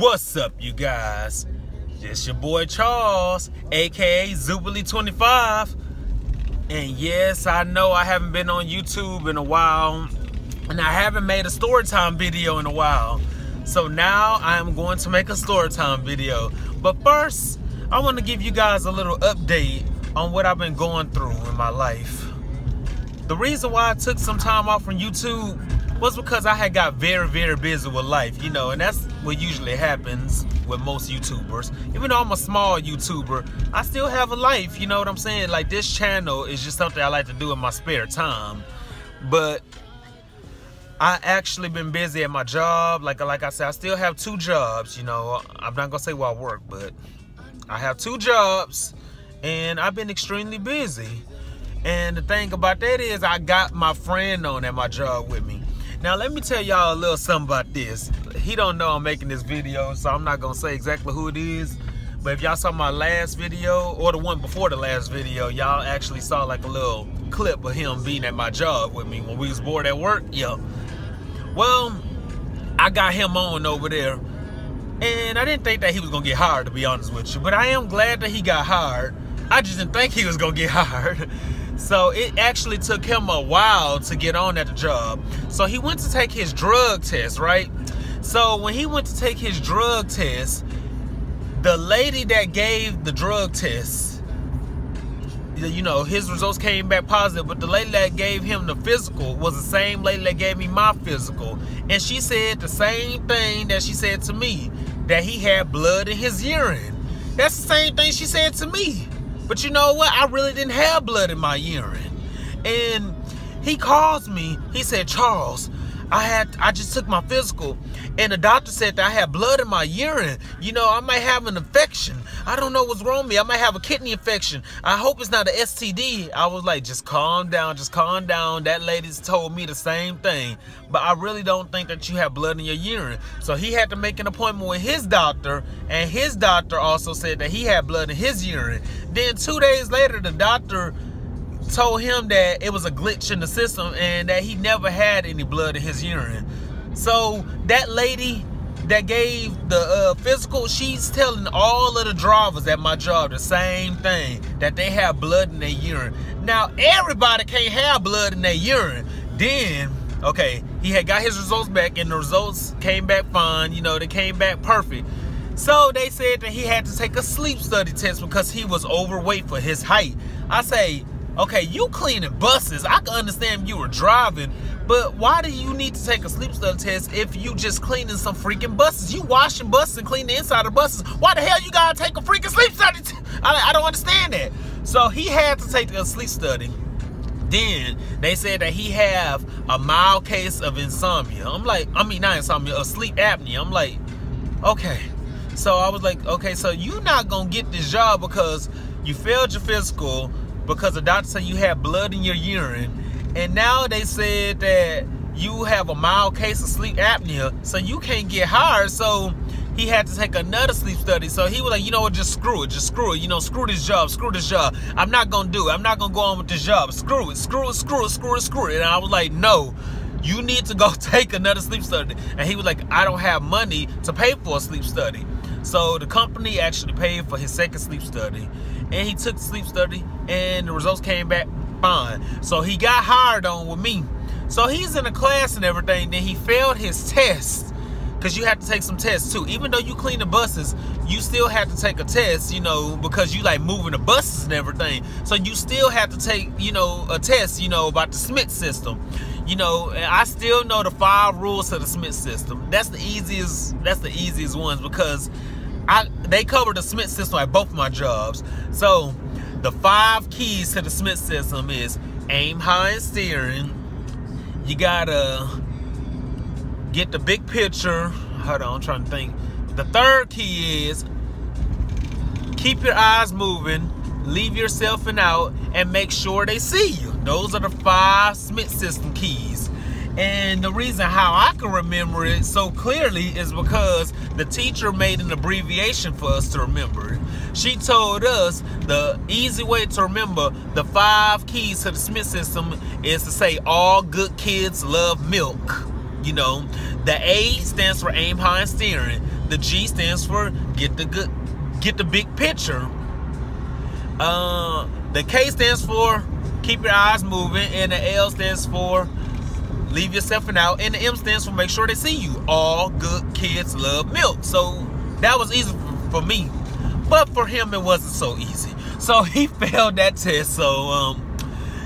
What's up, you guys? It's your boy Charles, aka Zubilee25. And yes, I know I haven't been on YouTube in a while, and I haven't made a story time video in a while. So now I'm going to make a story time video. But first, I want to give you guys a little update on what I've been going through in my life. The reason why I took some time off from YouTube was because I had got very busy with life, and that's what usually happens with most YouTubers. Even though I'm a small YouTuber, I still have a life, you know what I'm saying? Like, this channel is just something I like to do in my spare time. But I actually been busy at my job. Like I said, I still have 2 jobs, I'm not gonna say where I work, but I have 2 jobs and I've been extremely busy. And the thing about that is I got my friend on at my job with me. Now let me tell y'all a little something about this. He don't know I'm making this video, so I'm not gonna say exactly who it is. But if y'all saw my last video, or the one before the last video, y'all actually saw like a little clip of him being at my job with me when we was bored at work. Yeah. Well, I got him on over there, and I didn't think that he was gonna get hired, to be honest with you. But I am glad that he got hired. I just didn't think he was gonna get hired. So it actually took him a while to get on at the job. So he went to take his drug test, right? So when he went to take his drug test, the lady that gave the drug test, his results came back positive, but the lady that gave him the physical was the same lady that gave me my physical. And she said the same thing that she said to me, that he had blood in his urine. That's the same thing she said to me. But you know what? I really didn't have blood in my urine. And he calls me. He said, Charles, I just took my physical, and the doctor said that I had blood in my urine. I might have an infection. I don't know what's wrong with me. I might have a kidney infection. I hope it's not an STD. I was like, just calm down, just calm down. That lady's told me the same thing. But I really don't think that you have blood in your urine. So he had to make an appointment with his doctor, and his doctor also said that he had blood in his urine. Then 2 days later, the doctor told him that it was a glitch in the system and that he never had any blood in his urine. So that lady that gave the physical, she's telling all of the drivers at my job the same thing, that they have blood in their urine. Now everybody can't have blood in their urine. Then okay, he had got his results back, and the results came back fine. They came back perfect. So they said that he had to take a sleep study test because he was overweight for his height. I say, okay, you cleaning buses, I can understand you were driving, but why do you need to take a sleep study test if you just cleaning some freaking buses? You washing buses and cleaning the inside of buses. Why the hell you gotta take a freaking sleep study test? I don't understand that. So he had to take a sleep study. Then they said that he have a mild case of insomnia. Not insomnia, of sleep apnea. I'm like, okay. So I was like, okay, so you not gonna get this job because you failed your physical, because the doctor said you had blood in your urine, and now they said that you have a mild case of sleep apnea, so you can't get hired. So he had to take another sleep study. So he was like, you know what, just screw it, screw this job. I'm not gonna do it. I'm not gonna go on with this job. Screw it. And I was like, no, you need to go take another sleep study. And he was like, I don't have money to pay for a sleep study. So the company actually paid for his second sleep study, and he took the sleep study, and the results came back fine. So he got hired on with me. So he's in a class and everything. Then he failed his test, because you have to take some tests too. Even though you clean the buses, you still have to take a test, because you like moving the buses and everything. So you still have to take, a test, about the Smith system. And I still know the 5 rules to the Smith system. That's the easiest ones, because they cover the Smith system at both my jobs. So the 5 keys to the Smith system is aim high and steering. You gotta get the big picture. Hold on, I'm trying to think. The 3rd key is keep your eyes moving, leave yourself out, and make sure they see you. Those are the 5 Smith system keys. And the reason how I can remember it so clearly is because the teacher made an abbreviation for us to remember it. She told us the easy way to remember the 5 keys to the Smith system is to say all good kids love milk. The A stands for aim high and steering. the G stands for get the big picture. The K stands for keep your eyes moving, and the L stands for leave yourself out, and the M stands for make sure they see you. All good kids love milk. So that was easy for me, but for him it wasn't so easy. So he failed that test. So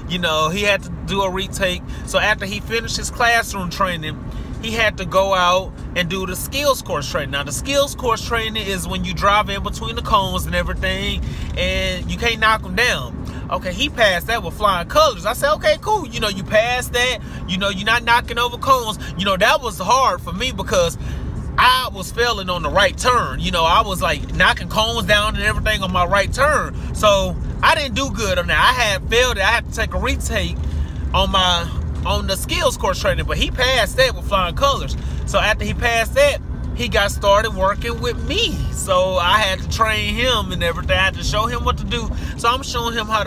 you know, he had to do a retake. So after he finished his classroom training, he had to go out and do the skills course training. Now, the skills course training is when you drive in between the cones and everything, and you can't knock them down. Okay, he passed that with flying colors. I said, okay, cool. You know, you passed that. You know, you're not knocking over cones. You know, that was hard for me because I was failing on the right turn. You know, I was like knocking cones down and everything on my right turn. So I didn't do good on that. I had failed it. I had to take a retake on the skills course training, but he passed that with flying colors. So after he passed that, he got started working with me. So I had to train him and everything. I had to show him what to do. So I'm showing him how to